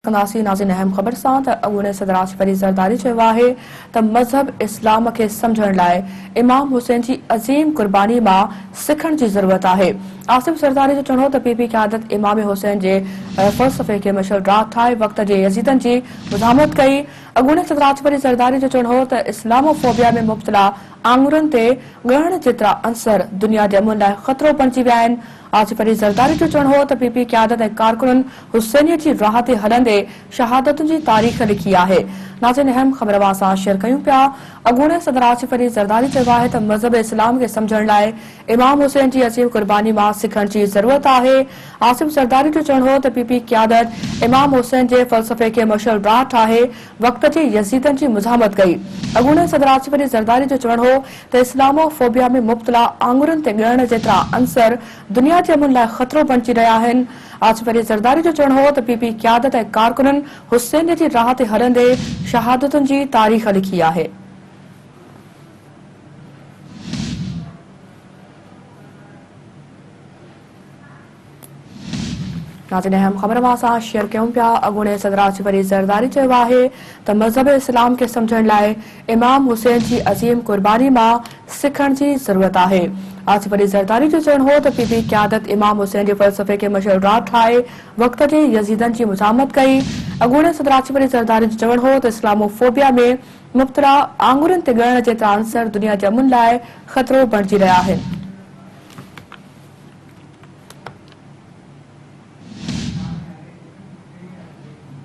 नाज़रीन अहम ख़बर सां त अॻूणे सदर आसिफ अली ज़रदारी चयो आहे त मज़हब इस्लाम खे सम्झण लाइ इमाम हुसैन जी अज़ीम क़ुर्बानी मां सिखण जी ज़रूरत आहे। आसिफ ज़रदारी जो चवणो त पीपी क़यादत इमाम हुसैन जे फ़लसफ़े खे मशल राह ठाहे वक़्त जे यज़ीदन जी मुज़ाहमत कई। अॻूणे सदर आसिफ अली ज़रदारी जो चवणो हो त इस्लामोफोबिया में मुब्तला आङुरनि ते ॻणण जेतिरा अंसर दुनिया जे अमन लाइ ख़तरो बणिजी विया आहिनि। आसिफ अली ज़रदारी जो चवणो हो त पीपी क़यादत ऐं कारकुननि हुसैनियत जी राह ते हलंदे शहादतुनि जी तारीख़ लिखी आहे। नाज़रीन अहम ख़बर सां शेयर कयूं पिया। अॻूणे सदर आसिफ अली ज़रदारी चयो आहे त मज़हब इस्लाम खे सम्झण लाइ इमाम हुसैन जी अज़ीम क़ुर्बानी मां सिखण जी ज़रूरत आहे। आसिफ ज़रदारी जो चवणो हो त पीपी क़यादत इमाम हुसैन जे फ़लसफ़े खे मशल राह ठाहे वक़्त जे यज़ीदन जी मुज़ाहमत कई। अॻूणे सदर आसिफ अली ज़रदारी जो चवणो हो त इस्लामोफोबिया में मुब्तला आङुरनि ते ॻणण जेतिरा अंसर दुनिया जे अमन लाइ ख़तरो बणिजी रहिया आहिनि। आसिफ अली ज़रदारी जो चवणो हो त पीपी क़यादत ऐं कारकुननि हुसैन जी राह ते हलंदे शहादतुनि जी तारीख़ लिखी आहे। नाज़रीन अहम ख़बर सां शेयर कयूं पिया। अॻूणे सदर आसिफ अली ज़रदारी चयो आहे त मज़हब इस्लाम खे सम्झण लाइ इमाम हुसैन जी अज़ीम क़ुर्बानी मां सिखण जी ज़रूरत आहे। आसिफ अली ज़रदारी जो चवणो हो त पीपी क़यादत इमाम हुसैन जे फ़लसफ़े खे मशल राह ठाहे वक़्त जे यज़ीदन जी मुज़ाहमत कई। अॻूणे सदर आसिफ अली ज़रदारी जो चवणो हो त इस्लामोफोबिया में मुब्तला आङुरनि ते ॻणण जेतिरा अंसर दुनिया जे अमन लाइ ख़तरो बणिजी रहिया आहिनि।